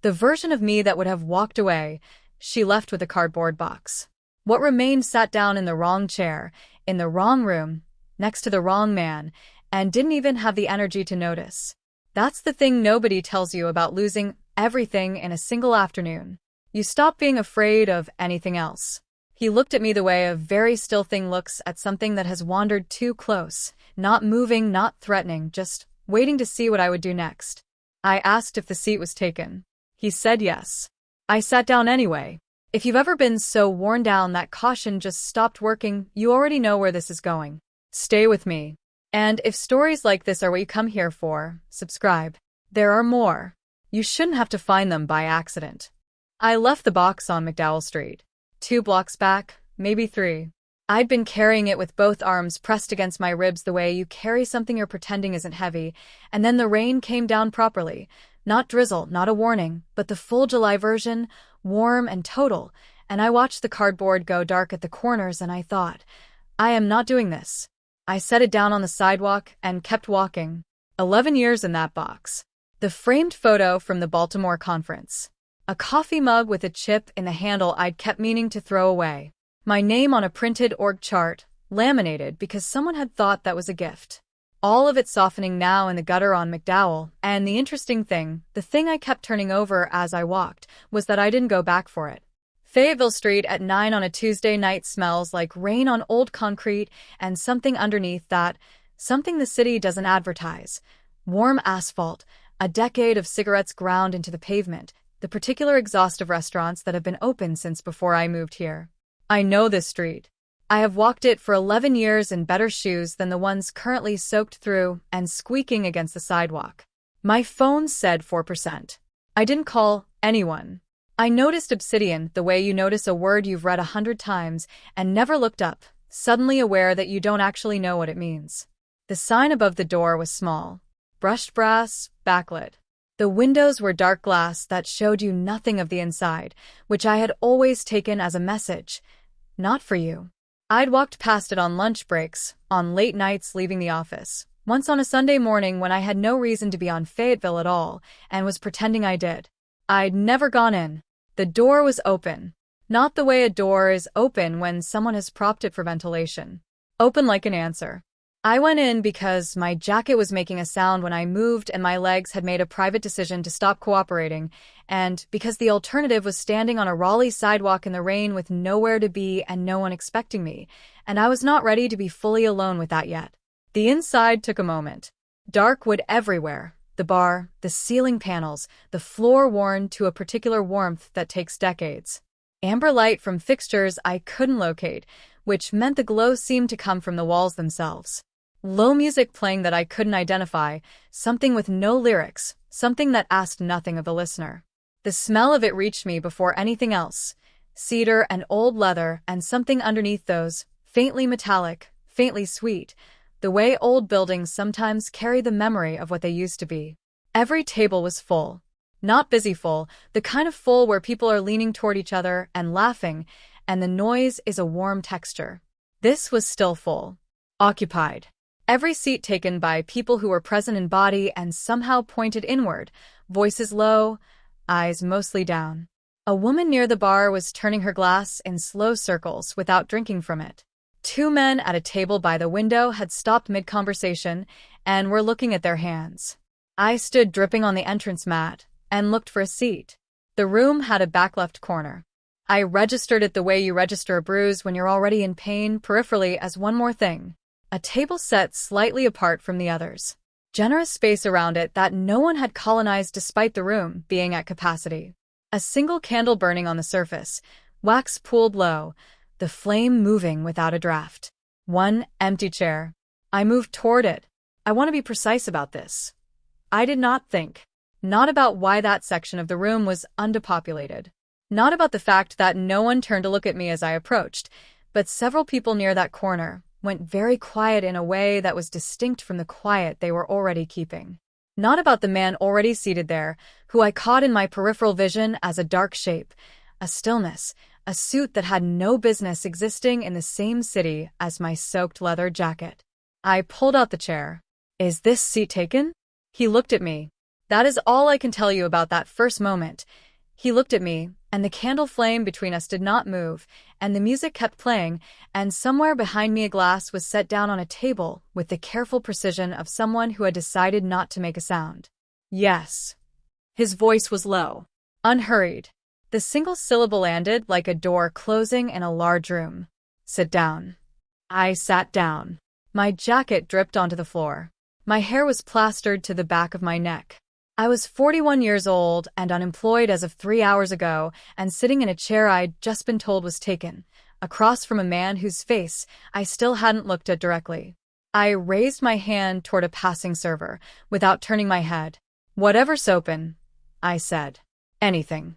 The version of me that would have walked away, she left with a cardboard box. What remained sat down in the wrong chair, in the wrong room, next to the wrong man, and didn't even have the energy to notice. That's the thing nobody tells you about losing everything in a single afternoon. You stop being afraid of anything else. He looked at me the way a very still thing looks at something that has wandered too close, not moving, not threatening, just waiting to see what I would do next. I asked if the seat was taken. He said yes. I sat down anyway. If you've ever been so worn down that caution just stopped working, you already know where this is going. Stay with me. And if stories like this are what you come here for, subscribe. There are more. You shouldn't have to find them by accident. I left the box on McDowell Street. 2 blocks back, maybe 3. I'd been carrying it with both arms pressed against my ribs the way you carry something you're pretending isn't heavy, and then the rain came down properly. Not drizzle, not a warning, but the full July version, warm and total, and I watched the cardboard go dark at the corners and I thought, I am not doing this. I set it down on the sidewalk and kept walking. 11 years in that box. The framed photo from the Baltimore conference. A coffee mug with a chip in the handle I'd kept meaning to throw away. My name on a printed org chart, laminated because someone had thought that was a gift. All of it softening now in the gutter on McDowell, and the interesting thing, the thing I kept turning over as I walked, was that I didn't go back for it. Fayetteville Street at 9 on a Tuesday night smells like rain on old concrete and something underneath that, something the city doesn't advertise. Warm asphalt, a decade of cigarettes ground into the pavement, the particular exhaust of restaurants that have been open since before I moved here. I know this street. I have walked it for 11 years in better shoes than the ones currently soaked through and squeaking against the sidewalk. My phone said 4%. I didn't call anyone. I noticed obsidian the way you notice a word you've read 100 times and never looked up, suddenly aware that you don't actually know what it means. The sign above the door was small. Brushed brass, backlit. The windows were dark glass that showed you nothing of the inside, which I had always taken as a message. Not for you. I'd walked past it on lunch breaks, on late nights leaving the office, once on a Sunday morning when I had no reason to be on Fayetteville at all, and was pretending I did. I'd never gone in. The door was open. Not the way a door is open when someone has propped it for ventilation. Open like an answer. I went in because my jacket was making a sound when I moved and my legs had made a private decision to stop cooperating, and because the alternative was standing on a Raleigh sidewalk in the rain with nowhere to be and no one expecting me, and I was not ready to be fully alone with that yet. The inside took a moment. Dark wood everywhere, the bar, the ceiling panels, the floor worn to a particular warmth that takes decades. Amber light from fixtures I couldn't locate, which meant the glow seemed to come from the walls themselves. Low music playing that I couldn't identify, something with no lyrics, something that asked nothing of the listener. The smell of it reached me before anything else. Cedar and old leather and something underneath those, faintly metallic, faintly sweet, the way old buildings sometimes carry the memory of what they used to be. Every table was full. Not busy full, the kind of full where people are leaning toward each other and laughing, and the noise is a warm texture. This was still full. Occupied. Every seat taken by people who were present in body and somehow pointed inward, voices low, eyes mostly down. A woman near the bar was turning her glass in slow circles without drinking from it. 2 men at a table by the window had stopped mid-conversation and were looking at their hands. I stood dripping on the entrance mat and looked for a seat. The room had a back left corner. I registered it the way you register a bruise when you're already in pain peripherally as one more thing. A table set slightly apart from the others. Generous space around it that no one had colonized despite the room being at capacity. A single candle burning on the surface, wax pooled low, the flame moving without a draft. 1 empty chair. I moved toward it. I want to be precise about this. I did not think. Not about why that section of the room was underpopulated. Not about the fact that no one turned to look at me as I approached, but several people near that corner went very quiet in a way that was distinct from the quiet they were already keeping. Not about the man already seated there, who I caught in my peripheral vision as a dark shape, a stillness, a suit that had no business existing in the same city as my soaked leather jacket. I pulled out the chair. Is this seat taken? He looked at me. That is all I can tell you about that first moment. He looked at me, and the candle flame between us did not move, and the music kept playing, and somewhere behind me a glass was set down on a table with the careful precision of someone who had decided not to make a sound. Yes. His voice was low, unhurried. The single syllable landed like a door closing in a large room. Sit down. I sat down. My jacket dripped onto the floor. My hair was plastered to the back of my neck. I was 41 years old and unemployed as of 3 hours ago, and sitting in a chair I'd just been told was taken, across from a man whose face I still hadn't looked at directly. I raised my hand toward a passing server, without turning my head. "Whatever's open," I said. "Anything."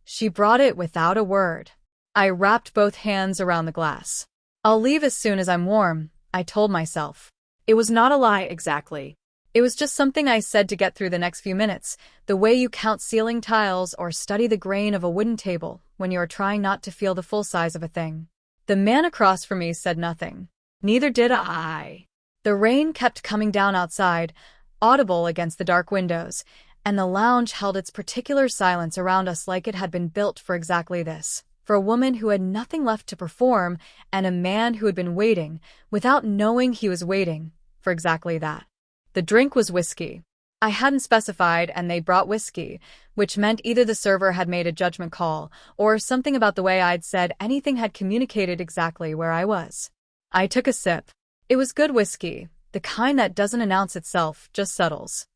She brought it without a word. I wrapped both hands around the glass. "I'll leave as soon as I'm warm," I told myself. It was not a lie exactly. It was just something I said to get through the next few minutes, the way you count ceiling tiles or study the grain of a wooden table when you are trying not to feel the full size of a thing. The man across from me said nothing. Neither did I. The rain kept coming down outside, audible against the dark windows, and the lounge held its particular silence around us like it had been built for exactly this, for a woman who had nothing left to perform and a man who had been waiting, without knowing he was waiting, for exactly that. The drink was whiskey. I hadn't specified, and they brought whiskey, which meant either the server had made a judgment call, or something about the way I'd said anything had communicated exactly where I was. I took a sip. It was good whiskey, the kind that doesn't announce itself, just settles.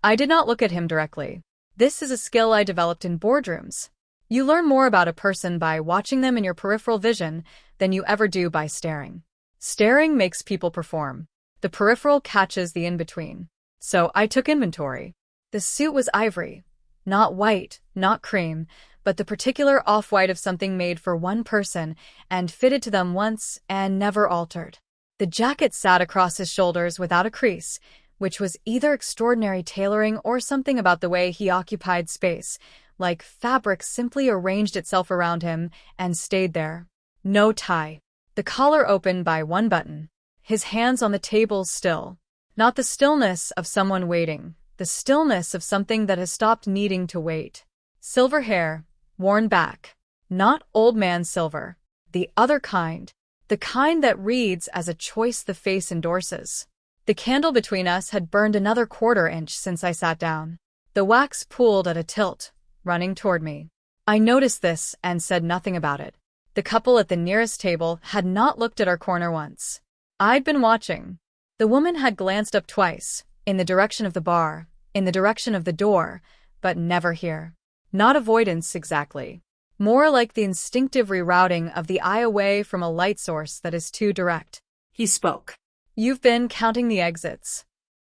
I did not look at him directly. This is a skill I developed in boardrooms. You learn more about a person by watching them in your peripheral vision than you ever do by staring. Staring makes people perform. The peripheral catches the in-between. So I took inventory. The suit was ivory. Not white, not cream, but the particular off-white of something made for one person and fitted to them once and never altered. The jacket sat across his shoulders without a crease, which was either extraordinary tailoring or something about the way he occupied space, like fabric simply arranged itself around him and stayed there. No tie. The collar open by one button. His hands on the table still. Not the stillness of someone waiting, the stillness of something that has stopped needing to wait. Silver hair, worn back. Not old man silver. The other kind. The kind that reads as a choice the face endorses. The candle between us had burned another quarter-inch since I sat down. The wax pooled at a tilt, running toward me. I noticed this and said nothing about it. The couple at the nearest table had not looked at our corner once. I'd been watching. The woman had glanced up twice, in the direction of the bar, in the direction of the door, but never here. Not avoidance exactly. More like the instinctive rerouting of the eye away from a light source that is too direct. He spoke. "You've been counting the exits."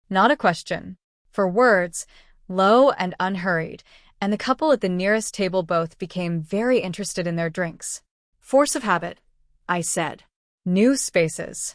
Not a question. For words, low and unhurried, and the couple at the nearest table both became very interested in their drinks. "Force of habit," I said. "New spaces."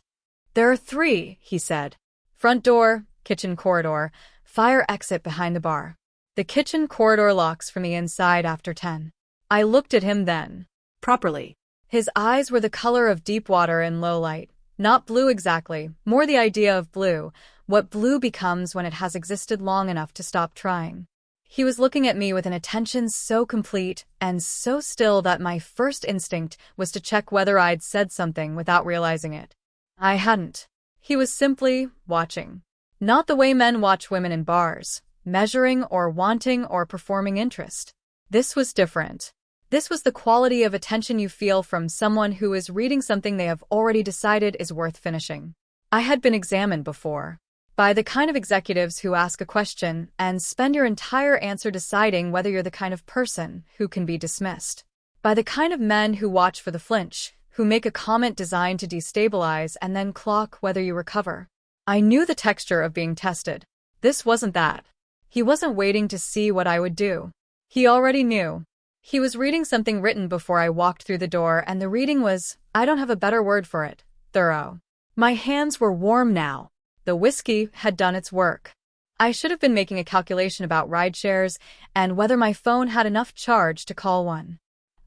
"There are 3, he said. "Front door, kitchen corridor, fire exit behind the bar. The kitchen corridor locks from the inside after 10. I looked at him then. Properly. His eyes were the color of deep water in low light. Not blue exactly, more the idea of blue, what blue becomes when it has existed long enough to stop trying. He was looking at me with an attention so complete and so still that my first instinct was to check whether I'd said something without realizing it. I hadn't. He was simply watching. Not the way men watch women in bars, measuring or wanting or performing interest. This was different. This was the quality of attention you feel from someone who is reading something they have already decided is worth finishing. I had been examined before. By the kind of executives who ask a question and spend your entire answer deciding whether you're the kind of person who can be dismissed. By the kind of men who watch for the flinch, who make a comment designed to destabilize and then clock whether you recover. I knew the texture of being tested. This wasn't that. He wasn't waiting to see what I would do. He already knew. He was reading something written before I walked through the door, and the reading was, I don't have a better word for it, thorough. My hands were warm now. The whiskey had done its work. I should have been making a calculation about ride shares and whether my phone had enough charge to call one.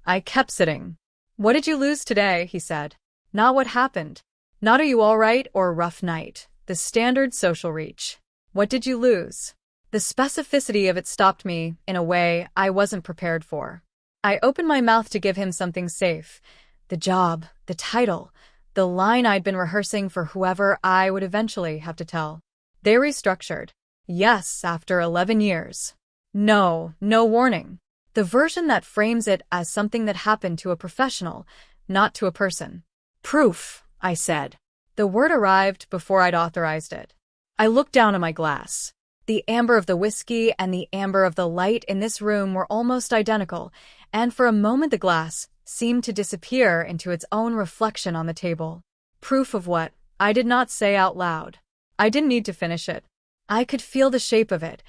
I kept sitting. "What did you lose today?" he said. "Not what happened. Not are you all right or rough night, the standard social reach. What did you lose?" The specificity of it stopped me in a way I wasn't prepared for. I opened my mouth to give him something safe. The job, the title, the line I'd been rehearsing for whoever I would eventually have to tell. They restructured. Yes, after 11 years. No, no warning. The version that frames it as something that happened to a professional, not to a person. Proof, I said. The word arrived before I'd authorized it. I looked down at my glass. The amber of the whiskey and the amber of the light in this room were almost identical, and for a moment the glass seemed to disappear into its own reflection on the table. Proof of what? I did not say out loud. I didn't need to finish it. I could feel the shape of it.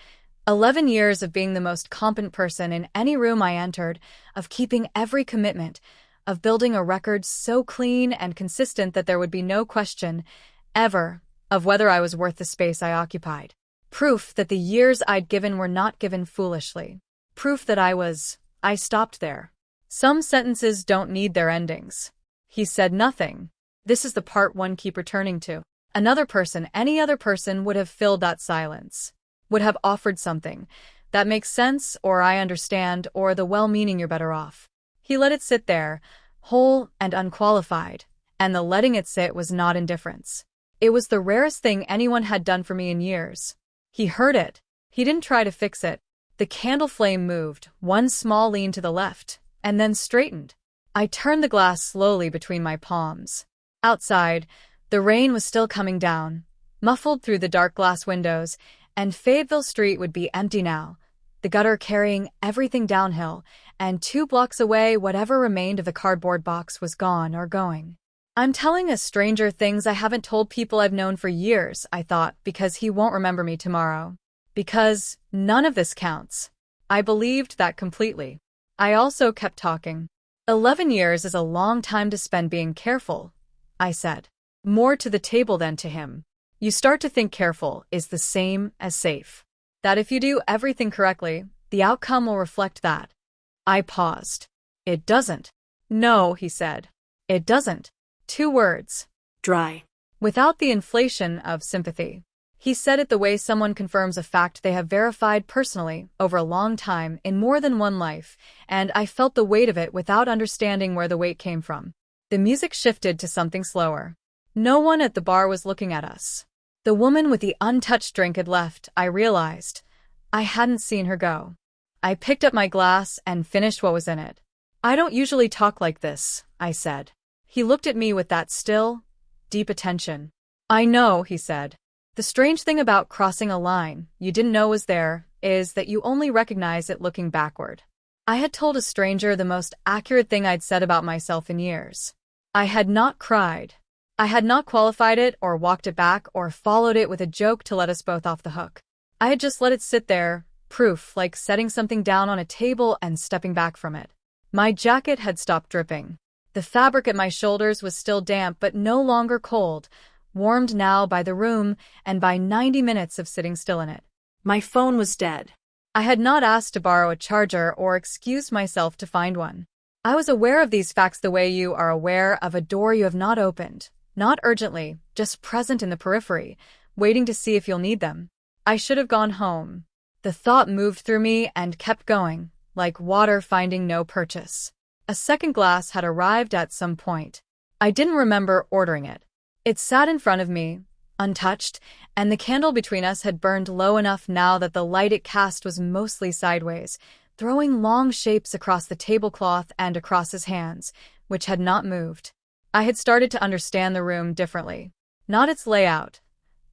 11 years of being the most competent person in any room I entered, of keeping every commitment, of building a record so clean and consistent that there would be no question, ever, of whether I was worth the space I occupied. Proof that the years I'd given were not given foolishly. Proof that I stopped there. Some sentences don't need their endings. He said nothing. This is the part one keep returning to. Another person, any other person, would have filled that silence. Would have offered something. That makes sense, or I understand, or the well-meaning you're better off. He let it sit there, whole and unqualified, and the letting it sit was not indifference. It was the rarest thing anyone had done for me in years. He heard it. He didn't try to fix it. The candle flame moved, one small lean to the left, and then straightened. I turned the glass slowly between my palms. Outside, the rain was still coming down, muffled through the dark glass windows, and Fayetteville Street would be empty now, the gutter carrying everything downhill, and 2 blocks away whatever remained of the cardboard box was gone or going. I'm telling a stranger things I haven't told people I've known for years, I thought, because he won't remember me tomorrow. Because none of this counts. I believed that completely. I also kept talking. 11 years is a long time to spend being careful, I said. More to the table than to him. You start to think careful is the same as safe. That if you do everything correctly, the outcome will reflect that. I paused. It doesn't. No, he said. It doesn't. 2 words. Dry. Without the inflation of sympathy. He said it the way someone confirms a fact they have verified personally over a long time in more than one life, and I felt the weight of it without understanding where the weight came from. The music shifted to something slower. No one at the bar was looking at us. The woman with the untouched drink had left, I realized. I hadn't seen her go. I picked up my glass and finished what was in it. I don't usually talk like this, I said. He looked at me with that still, deep attention. I know, he said. The strange thing about crossing a line you didn't know was there is that you only recognize it looking backward. I had told a stranger the most accurate thing I'd said about myself in years. I had not cried. I had not qualified it or walked it back or followed it with a joke to let us both off the hook. I had just let it sit there, proof, like setting something down on a table and stepping back from it. My jacket had stopped dripping. The fabric at my shoulders was still damp but no longer cold, warmed now by the room and by 90 minutes of sitting still in it. My phone was dead. I had not asked to borrow a charger or excused myself to find one. I was aware of these facts the way you are aware of a door you have not opened, not urgently, just present in the periphery, waiting to see if you'll need them. I should have gone home. The thought moved through me and kept going, like water finding no purchase. A second glass had arrived at some point. I didn't remember ordering it. It sat in front of me, untouched, and the candle between us had burned low enough now that the light it cast was mostly sideways, throwing long shapes across the tablecloth and across his hands, which had not moved. I had started to understand the room differently. Not its layout.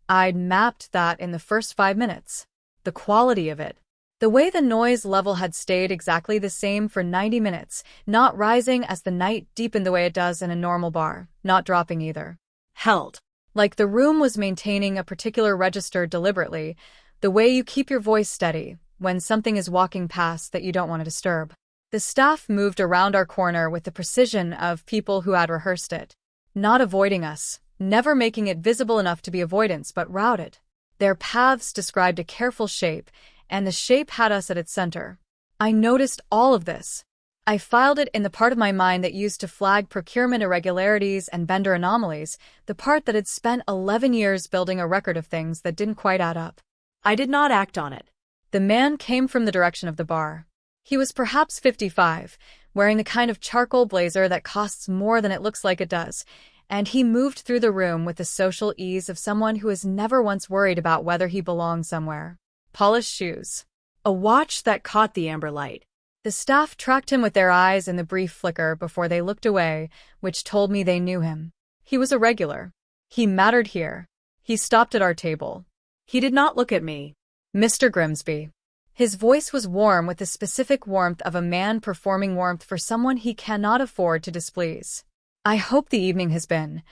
I'd mapped that in the first 5 minutes. The quality of it. The way the noise level had stayed exactly the same for 90 minutes, not rising as the night deepened the way it does in a normal bar, not dropping either. Held. Like the room was maintaining a particular register deliberately, the way you keep your voice steady when something is walking past that you don't want to disturb. The staff moved around our corner with the precision of people who had rehearsed it. Not avoiding us, never making it visible enough to be avoidance but routed. Their paths described a careful shape, and the shape had us at its center. I noticed all of this. I filed it in the part of my mind that used to flag procurement irregularities and vendor anomalies, the part that had spent 11 years building a record of things that didn't quite add up. I did not act on it. The man came from the direction of the bar. He was perhaps 55, wearing the kind of charcoal blazer that costs more than it looks like it does, and he moved through the room with the social ease of someone who has never once worried about whether he belonged somewhere. Polished shoes. A watch that caught the amber light. The staff tracked him with their eyes in the brief flicker before they looked away, which told me they knew him. He was a regular. He mattered here. He stopped at our table. He did not look at me. Mr. Grimsby. His voice was warm with the specific warmth of a man performing warmth for someone he cannot afford to displease. I hope the evening has been.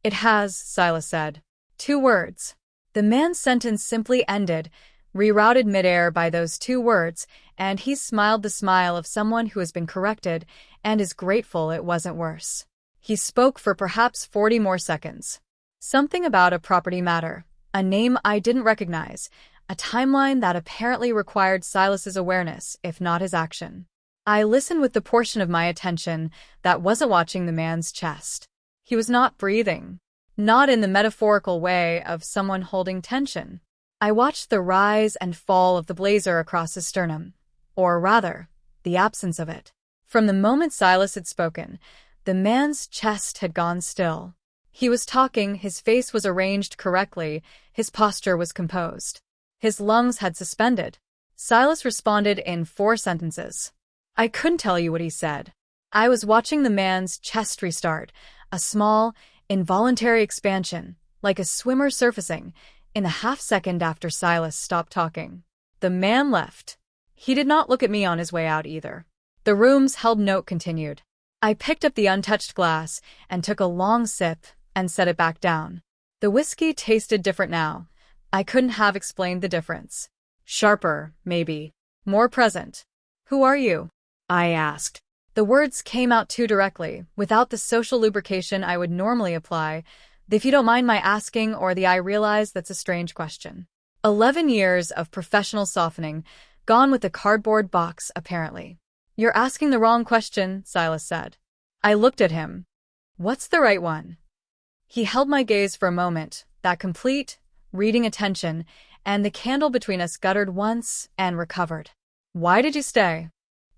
It has, Silas said. 2 words. The man's sentence simply ended, rerouted midair by those 2 words, and he smiled the smile of someone who has been corrected and is grateful it wasn't worse. He spoke for perhaps 40 more seconds. Something about a property matter, a name I didn't recognize, a timeline that apparently required Silas's awareness, if not his action. I listened with the portion of my attention that wasn't watching the man's chest. He was not breathing. Not in the metaphorical way of someone holding tension. I watched the rise and fall of the blazer across his sternum, or rather, the absence of it. From the moment Silas had spoken, the man's chest had gone still. He was talking, his face was arranged correctly, his posture was composed. His lungs had suspended. Silas responded in 4 sentences. I couldn't tell you what he said. I was watching the man's chest restart, a small, involuntary expansion, like a swimmer surfacing, in the half-second after Silas stopped talking. The man left. He did not look at me on his way out either. The room's held note continued. I picked up the untouched glass and took a long sip and set it back down. The whiskey tasted different now. I couldn't have explained the difference. Sharper, maybe. More present. Who are you? I asked. The words came out too directly, without the social lubrication I would normally apply, the if you don't mind my asking or the I realize that's a strange question. 11 years of professional softening, gone with the cardboard box, apparently. You're asking the wrong question, Silas said. I looked at him. What's the right one? He held my gaze for a moment, that complete, reading attention, and the candle between us guttered once and recovered. Why did you stay?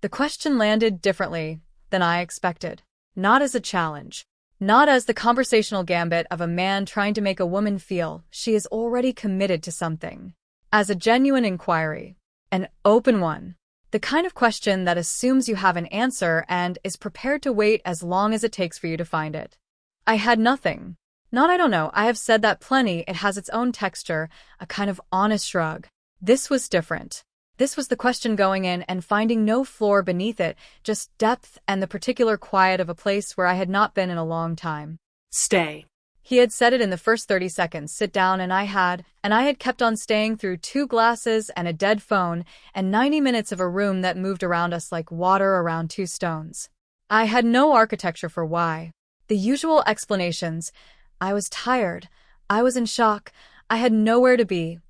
The question landed differently than I expected. Not as a challenge. Not as the conversational gambit of a man trying to make a woman feel she is already committed to something. As a genuine inquiry. An open one. The kind of question that assumes you have an answer and is prepared to wait as long as it takes for you to find it. I had nothing. Not I don't know, I have said that plenty, it has its own texture, a kind of honest shrug. This was different. This was the question going in and finding no floor beneath it, just depth and the particular quiet of a place where I had not been in a long time. Stay. He had said it in the first 30 seconds, sit down, and I had kept on staying through 2 glasses and a dead phone and 90 minutes of a room that moved around us like water around 2 stones. I had no architecture for why. The usual explanations. I was tired. I was in shock. I had nowhere to be.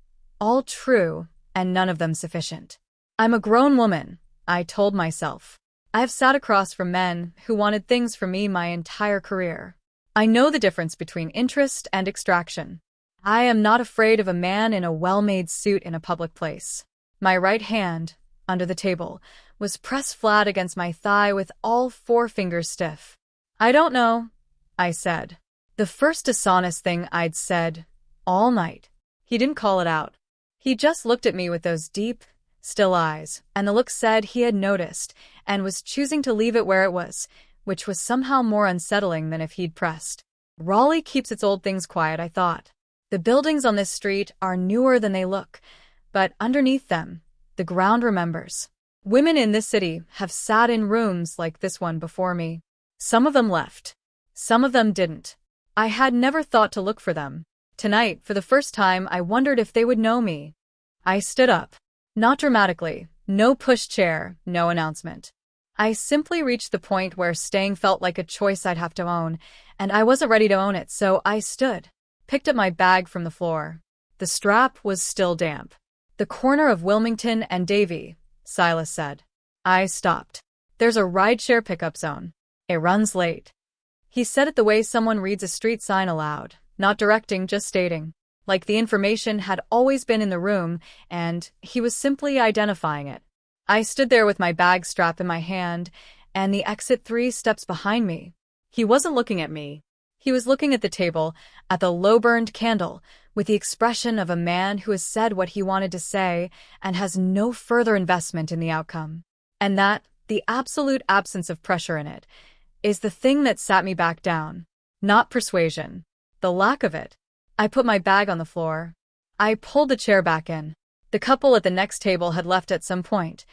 All true, and none of them sufficient. I'm a grown woman, I told myself. I have sat across from men who wanted things from me my entire career. I know the difference between interest and extraction. I am not afraid of a man in a well-made suit in a public place. My right hand, under the table, was pressed flat against my thigh with all 4 fingers stiff. I don't know, I said. The first dishonest thing I'd said all night. He didn't call it out. He just looked at me with those deep, still eyes, and the look said he had noticed and was choosing to leave it where it was, which was somehow more unsettling than if he'd pressed. Raleigh keeps its old things quiet, I thought. The buildings on this street are newer than they look, but underneath them, the ground remembers. Women in this city have sat in rooms like this one before me. Some of them left. Some of them didn't. I had never thought to look for them. Tonight, for the first time, I wondered if they would know me. I stood up. Not dramatically. No pushchair, no announcement. I simply reached the point where staying felt like a choice I'd have to own, and I wasn't ready to own it, so I stood. Picked up my bag from the floor. The strap was still damp. The corner of Wilmington and Davie, Silas said. I stopped. There's a rideshare pickup zone. It runs late. He said it the way someone reads a street sign aloud, not directing, just stating. like the information had always been in the room and he was simply identifying it. I stood there with my bag strap in my hand and the exit 3 steps behind me. He wasn't looking at me. He was looking at the table, at the low-burned candle, with the expression of a man who has said what he wanted to say and has no further investment in the outcome. And that, the absolute absence of pressure in it, is the thing that sat me back down. Not persuasion. The lack of it. I put my bag on the floor. I pulled the chair back in. The couple at the next table had left at some point.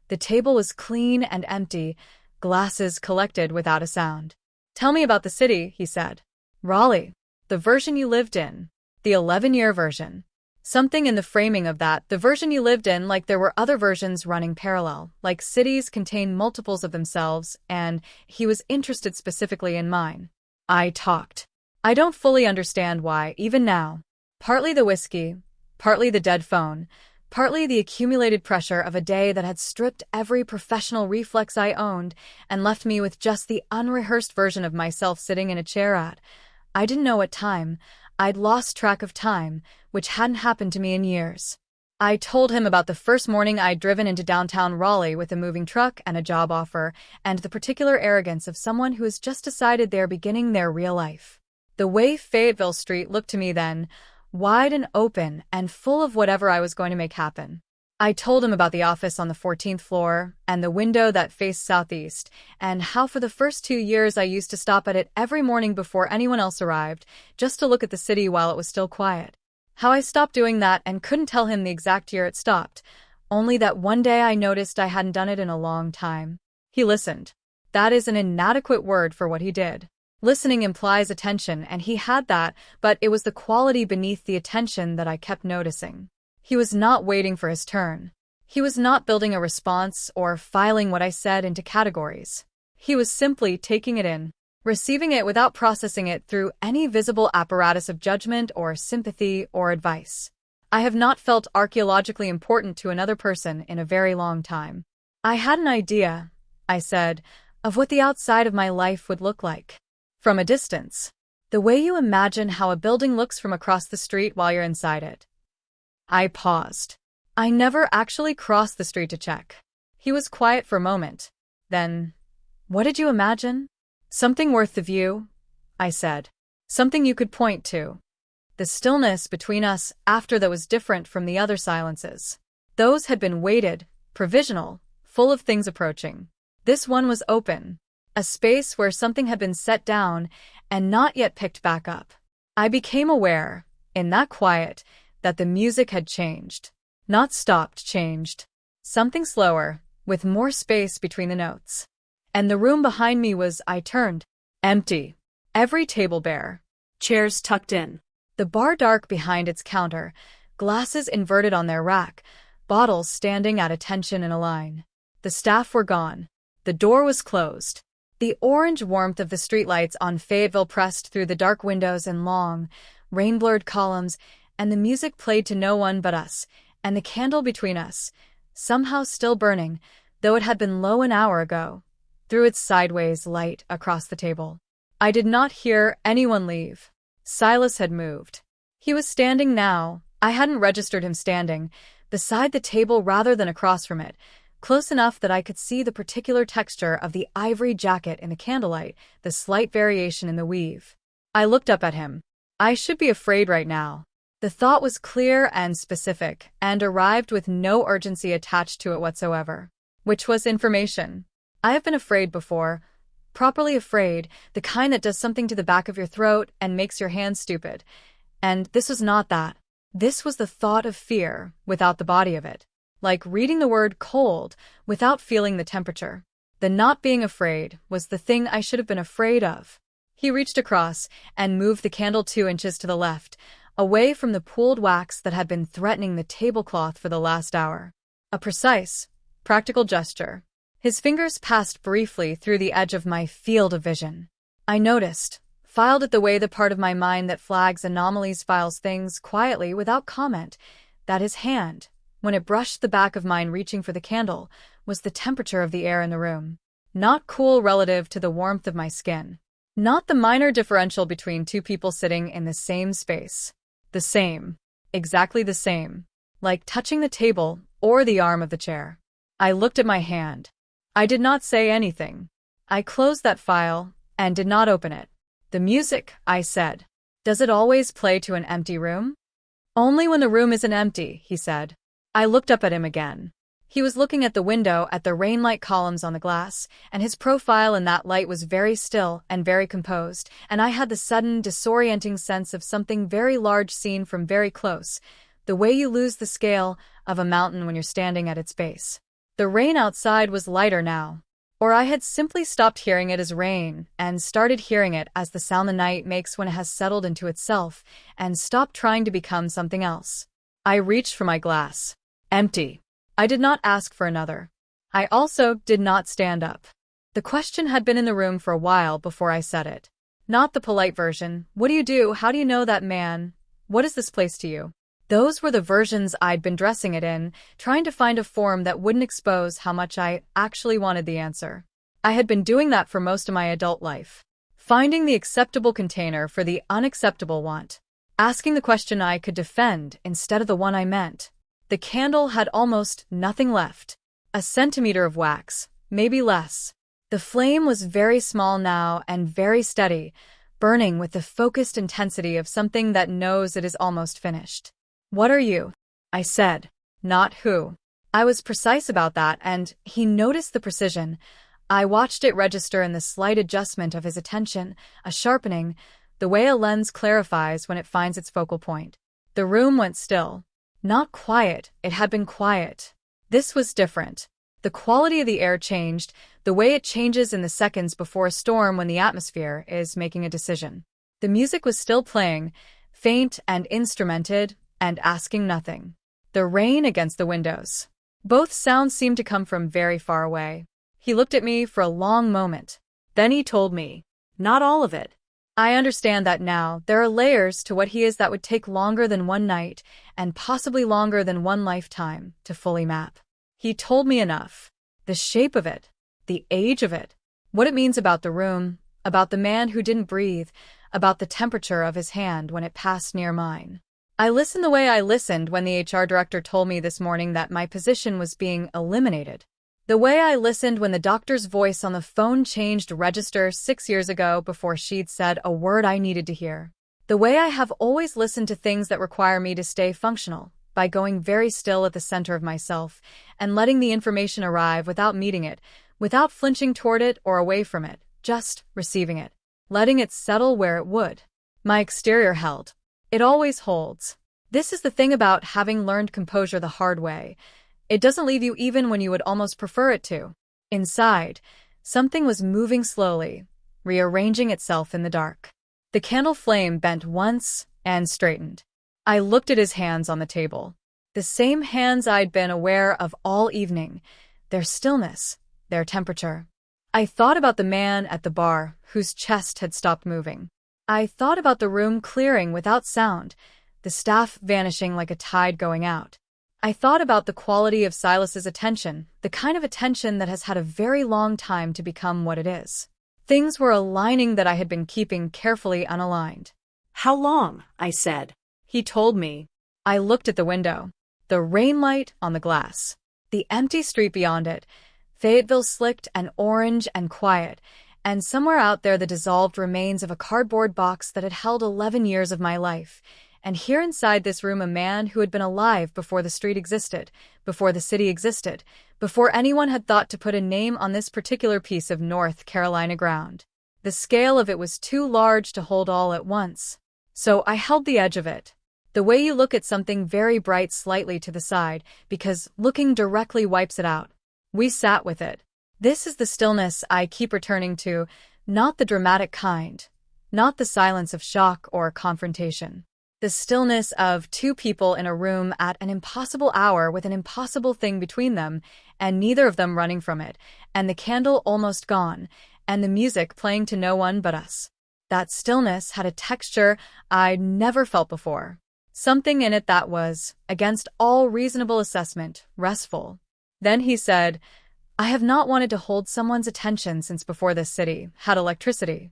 The table was clean and empty, glasses collected without a sound. "Tell me about the city," he said. "Raleigh. The version you lived in. The 11-year version." Something in the framing of that, the version you lived in, like there were other versions running parallel, like cities contain multiples of themselves, and he was interested specifically in mine. I talked. I don't fully understand why, even now. Partly the whiskey, partly the dead phone, partly the accumulated pressure of a day that had stripped every professional reflex I owned and left me with just the unrehearsed version of myself sitting in a chair at. I didn't know what time. I'd lost track of time, which hadn't happened to me in years. I told him about the first morning I'd driven into downtown Raleigh with a moving truck and a job offer, and the particular arrogance of someone who has just decided they're beginning their real life. The way Fayetteville Street looked to me then, wide and open and full of whatever I was going to make happen. I told him about the office on the 14th floor and the window that faced southeast, and how for the first 2 years I used to stop at it every morning before anyone else arrived, just to look at the city while it was still quiet. How I stopped doing that and couldn't tell him the exact year it stopped, only that one day I noticed I hadn't done it in a long time. He listened. That is an inadequate word for what he did. Listening implies attention, and he had that, but it was the quality beneath the attention that I kept noticing. He was not waiting for his turn. He was not building a response or filing what I said into categories. He was simply taking it in, receiving it without processing it through any visible apparatus of judgment or sympathy or advice. I have not felt archaeologically important to another person in a very long time. I had an idea, I said, of what the outside of my life would look like. From a distance. The way you imagine how a building looks from across the street while you're inside it. I paused. I never actually crossed the street to check. He was quiet for a moment. Then, "What did you imagine?" "Something worth the view," I said. "Something you could point to." The stillness between us after that was different from the other silences. Those had been weighted, provisional, full of things approaching. This one was open. A space where something had been set down and not yet picked back up. I became aware, in that quiet, that the music had changed. Not stopped, changed. Something slower, with more space between the notes. And the room behind me was, I turned, empty. Every table bare. Chairs tucked in. The bar dark behind its counter, glasses inverted on their rack, bottles standing at attention in a line. The staff were gone. The door was closed. The orange warmth of the streetlights on Fayetteville pressed through the dark windows and long, rain-blurred columns, and the music played to no one but us, and the candle between us, somehow still burning, though it had been low an hour ago, threw its sideways light across the table. I did not hear anyone leave. Silas had moved. He was standing now. I hadn't registered him standing, beside the table rather than across from it, close enough that I could see the particular texture of the ivory jacket in the candlelight, the slight variation in the weave. I looked up at him. I should be afraid right now. The thought was clear and specific, and arrived with no urgency attached to it whatsoever. Which was information. I have been afraid before. Properly afraid, the kind that does something to the back of your throat and makes your hands stupid. And this was not that. This was the thought of fear, without the body of it. Like reading the word cold, without feeling the temperature. The not being afraid was the thing I should have been afraid of. He reached across and moved the candle 2 inches to the left, away from the pooled wax that had been threatening the tablecloth for the last hour. A precise, practical gesture. His fingers passed briefly through the edge of my field of vision. I noticed, filed it the way the part of my mind that flags anomalies files things quietly without comment, that his hand, when it brushed the back of mine reaching for the candle, was the temperature of the air in the room. Not cool relative to the warmth of my skin. Not the minor differential between two people sitting in the same space. The same. Exactly the same. Like touching the table or the arm of the chair. I looked at my hand. I did not say anything. I closed that file and did not open it. The music, I said. Does it always play to an empty room? Only when the room isn't empty, he said. I looked up at him again. He was looking at the window at the rainlight columns on the glass, and his profile in that light was very still and very composed, and I had the sudden, disorienting sense of something very large seen from very close, the way you lose the scale of a mountain when you're standing at its base. The rain outside was lighter now. Or I had simply stopped hearing it as rain and started hearing it as the sound the night makes when it has settled into itself and stopped trying to become something else. I reached for my glass. Empty. I did not ask for another. I also did not stand up. The question had been in the room for a while before I said it. Not the polite version, what do you do, how do you know that man, what is this place to you? Those were the versions I'd been dressing it in, trying to find a form that wouldn't expose how much I actually wanted the answer. I had been doing that for most of my adult life. Finding the acceptable container for the unacceptable want. Asking the question I could defend instead of the one I meant. The candle had almost nothing left. A centimeter of wax, maybe less. The flame was very small now and very steady, burning with the focused intensity of something that knows it is almost finished. What are you? I said. Not who. I was precise about that, and he noticed the precision. I watched it register in the slight adjustment of his attention, a sharpening, the way a lens clarifies when it finds its focal point. The room went still. Not quiet, it had been quiet. This was different. The quality of the air changed, the way it changes in the seconds before a storm when the atmosphere is making a decision. The music was still playing, faint and instrumented, and asking nothing. The rain against the windows. Both sounds seemed to come from very far away. He looked at me for a long moment. Then he told me, not all of it. I understand that now. There are layers to what he is that would take longer than one night, and possibly longer than one lifetime, to fully map. He told me enough. The shape of it, the age of it, what it means about the room, about the man who didn't breathe, about the temperature of his hand when it passed near mine. I listened the way I listened when the HR director told me this morning that my position was being eliminated. The way I listened when the doctor's voice on the phone changed register 6 years ago before she'd said a word I needed to hear. The way I have always listened to things that require me to stay functional, by going very still at the center of myself and letting the information arrive without meeting it, without flinching toward it or away from it, just receiving it, letting it settle where it would. My exterior held. It always holds. This is the thing about having learned composure the hard way. It doesn't leave you even when you would almost prefer it to. Inside, something was moving slowly, rearranging itself in the dark. The candle flame bent once and straightened. I looked at his hands on the table. The same hands I'd been aware of all evening, their stillness, their temperature. I thought about the man at the bar whose chest had stopped moving. I thought about the room clearing without sound, the staff vanishing like a tide going out. I thought about the quality of Silas's attention, the kind of attention that has had a very long time to become what it is. Things were aligning that I had been keeping carefully unaligned. How long? I said. He told me. I looked at the window. The rainlight on the glass. The empty street beyond it. Fayetteville slicked and orange and quiet. And somewhere out there the dissolved remains of a cardboard box that had held 11 years of my life. And here inside this room a man who had been alive before the street existed, before the city existed, before anyone had thought to put a name on this particular piece of North Carolina ground. The scale of it was too large to hold all at once. So I held the edge of it. The way you look at something very bright slightly to the side, because looking directly wipes it out. We sat with it. This is the stillness I keep returning to, not the dramatic kind, not the silence of shock or confrontation. The stillness of two people in a room at an impossible hour with an impossible thing between them, and neither of them running from it, and the candle almost gone, and the music playing to no one but us. That stillness had a texture I'd never felt before. Something in it that was, against all reasonable assessment, restful. Then he said, I have not wanted to hold someone's attention since before this city had electricity.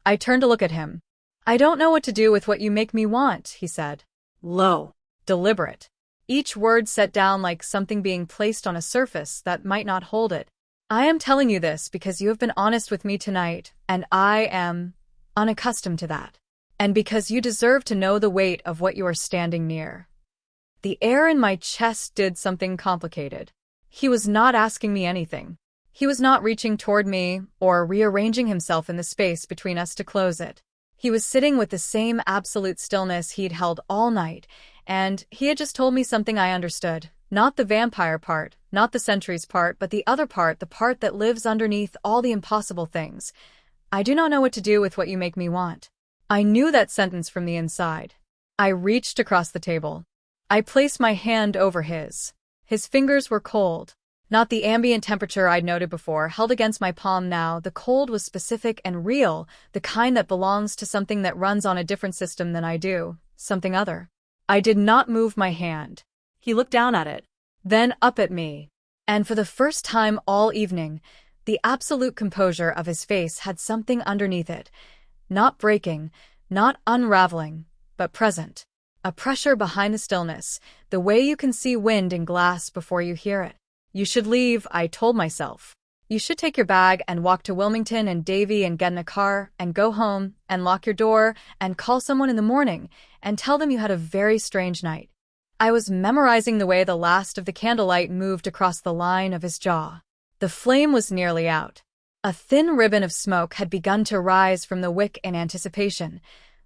I turned to look at him. I don't know what to do with what you make me want, he said. low, deliberate. Each word set down like something being placed on a surface that might not hold it. I am telling you this because you have been honest with me tonight, and I am unaccustomed to that. And because you deserve to know the weight of what you are standing near. The air in my chest did something complicated. He was not asking me anything. He was not reaching toward me or rearranging himself in the space between us to close it. He was sitting with the same absolute stillness he'd held all night, and he had just told me something I understood. Not the vampire part, not the centuries part, but the other part, the part that lives underneath all the impossible things. I do not know what to do with what you make me want. I knew that sentence from the inside. I reached across the table. I placed my hand over his. His fingers were cold. Not the ambient temperature I'd noted before, held against my palm now. The cold was specific and real, the kind that belongs to something that runs on a different system than I do, something other. I did not move my hand. He looked down at it, then up at me. And for the first time all evening, the absolute composure of his face had something underneath it. Not breaking, not unraveling, but present. A pressure behind the stillness, the way you can see wind in glass before you hear it. You should leave, I told myself. You should take your bag and walk to Wilmington and Davie and get in a car and go home and lock your door and call someone in the morning and tell them you had a very strange night. I was memorizing the way the last of the candlelight moved across the line of his jaw. The flame was nearly out. A thin ribbon of smoke had begun to rise from the wick in anticipation,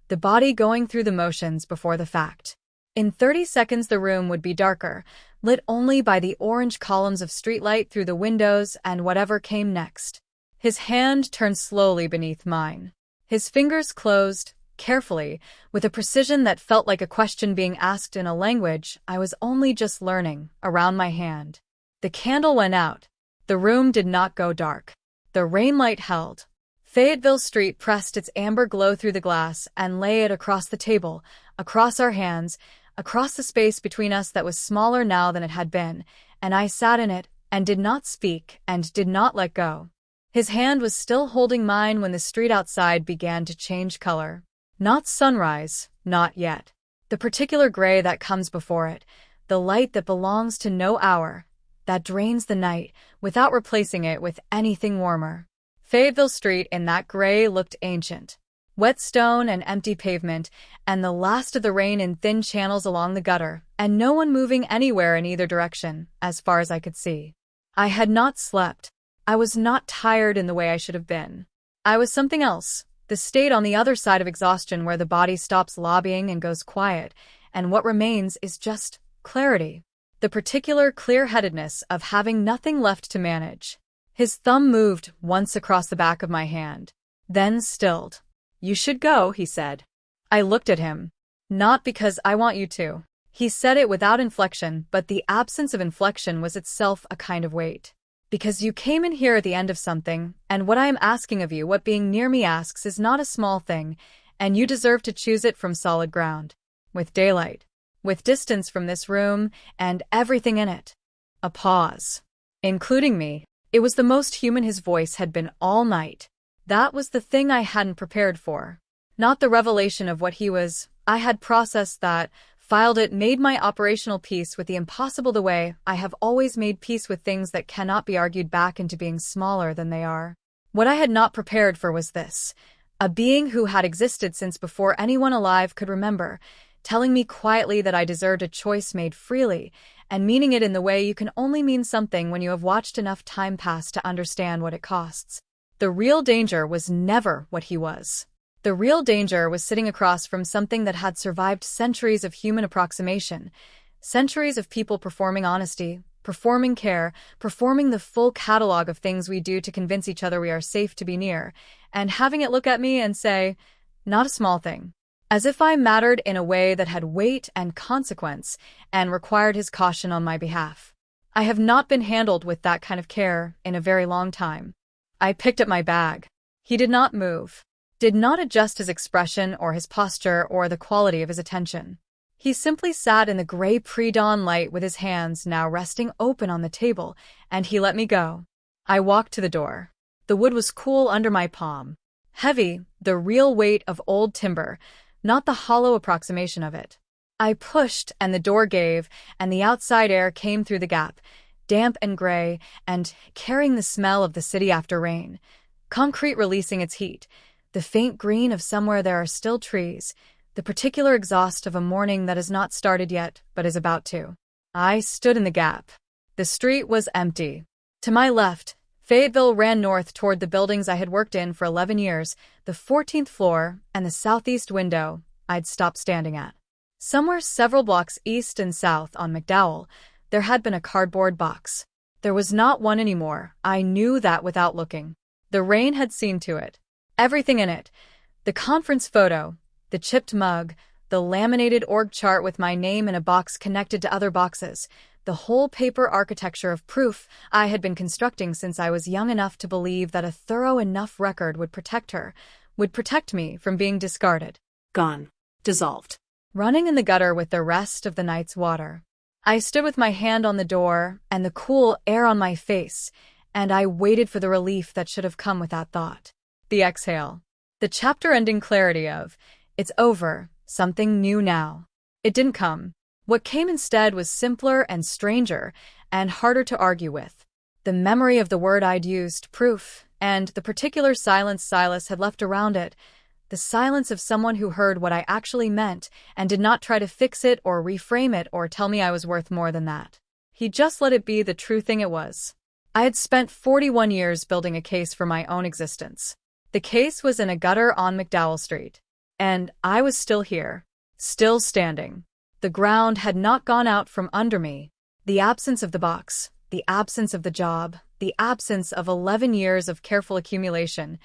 the body going through the motions before the fact. In 30 seconds the room would be darker, lit only by the orange columns of streetlight through the windows and whatever came next. His hand turned slowly beneath mine. His fingers closed, carefully, with a precision that felt like a question being asked in a language I was only just learning, around my hand. The candle went out. The room did not go dark. The rain light held. Fayetteville Street pressed its amber glow through the glass and lay it across the table, across our hands, across the space between us that was smaller now than it had been, and I sat in it, and did not speak, and did not let go. His hand was still holding mine when the street outside began to change color. Not sunrise, not yet. The particular gray that comes before it, the light that belongs to no hour, that drains the night, without replacing it with anything warmer. Fayetteville Street in that gray looked ancient. Wet stone and empty pavement, and the last of the rain in thin channels along the gutter, and no one moving anywhere in either direction, as far as I could see. I had not slept. I was not tired in the way I should have been. I was something else, the state on the other side of exhaustion where the body stops lobbying and goes quiet, and what remains is just clarity. The particular clear-headedness of having nothing left to manage. His thumb moved once across the back of my hand, then stilled. "You should go," he said. I looked at him. "Not because I want you to." He said it without inflection, but the absence of inflection was itself a kind of weight. "Because you came in here at the end of something, and what I am asking of you, what being near me asks, is not a small thing, and you deserve to choose it from solid ground. With daylight. With distance from this room, and everything in it." A pause. "Including me." It was the most human his voice had been all night. That was the thing I hadn't prepared for. Not the revelation of what he was. I had processed that, filed it, made my operational peace with the impossible the way I have always made peace with things that cannot be argued back into being smaller than they are. What I had not prepared for was this. A being who had existed since before anyone alive could remember, telling me quietly that I deserved a choice made freely, and meaning it in the way you can only mean something when you have watched enough time pass to understand what it costs. The real danger was never what he was. The real danger was sitting across from something that had survived centuries of human approximation, centuries of people performing honesty, performing care, performing the full catalog of things we do to convince each other we are safe to be near, and having it look at me and say, "Not a small thing." As if I mattered in a way that had weight and consequence, and required his caution on my behalf. I have not been handled with that kind of care in a very long time. I picked up my bag. He did not move, did not adjust his expression or his posture or the quality of his attention. He simply sat in the gray pre-dawn light with his hands now resting open on the table, and he let me go. I walked to the door. The wood was cool under my palm. Heavy, the real weight of old timber, not the hollow approximation of it. I pushed, and the door gave, and the outside air came through the gap, damp and gray, and carrying the smell of the city after rain. Concrete releasing its heat, the faint green of somewhere there are still trees, the particular exhaust of a morning that has not started yet, but is about to. I stood in the gap. The street was empty. To my left, Fayetteville ran north toward the buildings I had worked in for 11 years, the 14th floor and the southeast window I'd stopped standing at. Somewhere several blocks east and south on McDowell, there had been a cardboard box. There was not one anymore. I knew that without looking. The rain had seen to it. Everything in it. The conference photo, the chipped mug, the laminated org chart with my name in a box connected to other boxes, the whole paper architecture of proof I had been constructing since I was young enough to believe that a thorough enough record would protect her, would protect me from being discarded. Gone. Dissolved. Running in the gutter with the rest of the night's water. I stood with my hand on the door and the cool air on my face, and I waited for the relief that should have come with that thought. The exhale. The chapter-ending clarity of, it's over, something new now. It didn't come. What came instead was simpler and stranger and harder to argue with. The memory of the word I'd used, proof, and the particular silence Silas had left around it, the silence of someone who heard what I actually meant and did not try to fix it or reframe it or tell me I was worth more than that. He just let it be the true thing it was. I had spent 41 years building a case for my own existence. The case was in a gutter on McDowell Street. And I was still here, still standing. The ground had not gone out from under me. The absence of the box, the absence of the job, the absence of 11 years of careful accumulation,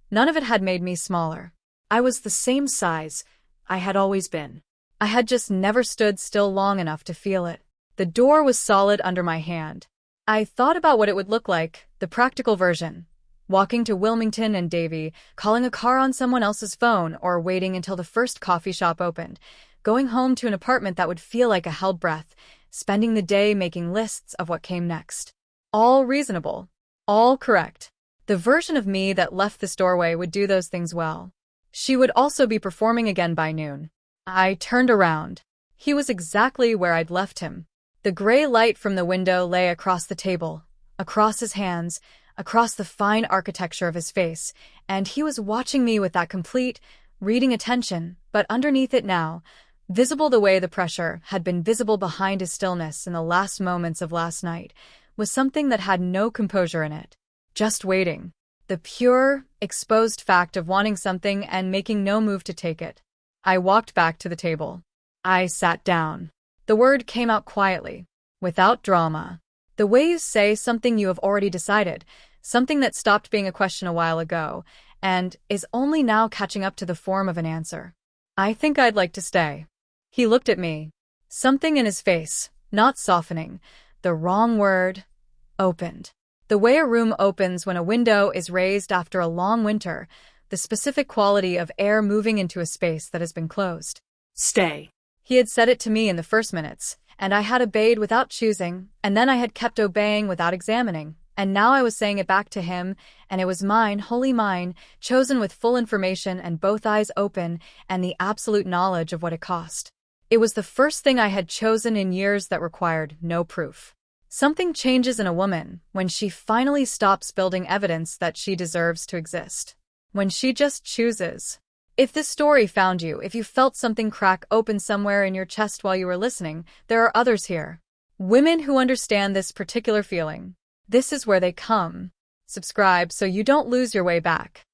none of it had made me smaller. I was the same size I had always been. I had just never stood still long enough to feel it. The door was solid under my hand. I thought about what it would look like, the practical version. Walking to Wilmington and Davie, calling a car on someone else's phone, or waiting until the first coffee shop opened. Going home to an apartment that would feel like a held breath, spending the day making lists of what came next. All reasonable. All correct. The version of me that left this doorway would do those things well. She would also be performing again by noon. I turned around. He was exactly where I'd left him. The gray light from the window lay across the table, across his hands, across the fine architecture of his face, and he was watching me with that complete, reading attention, but underneath it now, visible the way the pressure had been visible behind his stillness in the last moments of last night, was something that had no composure in it. Just waiting. The pure, exposed fact of wanting something and making no move to take it. I walked back to the table. I sat down. The word came out quietly, without drama. The way you say something you have already decided, something that stopped being a question a while ago, and is only now catching up to the form of an answer. I think I'd like to stay. He looked at me. Something in his face, not softening, the wrong word, opened. The way a room opens when a window is raised after a long winter, the specific quality of air moving into a space that has been closed. Stay. He had said it to me in the first minutes, and I had obeyed without choosing, and then I had kept obeying without examining, and now I was saying it back to him, and it was mine, wholly mine, chosen with full information and both eyes open, and the absolute knowledge of what it cost. It was the first thing I had chosen in years that required no proof. Something changes in a woman when she finally stops building evidence that she deserves to exist. When she just chooses. If this story found you, if you felt something crack open somewhere in your chest while you were listening, there are others here. Women who understand this particular feeling. This is where they come. Subscribe so you don't lose your way back.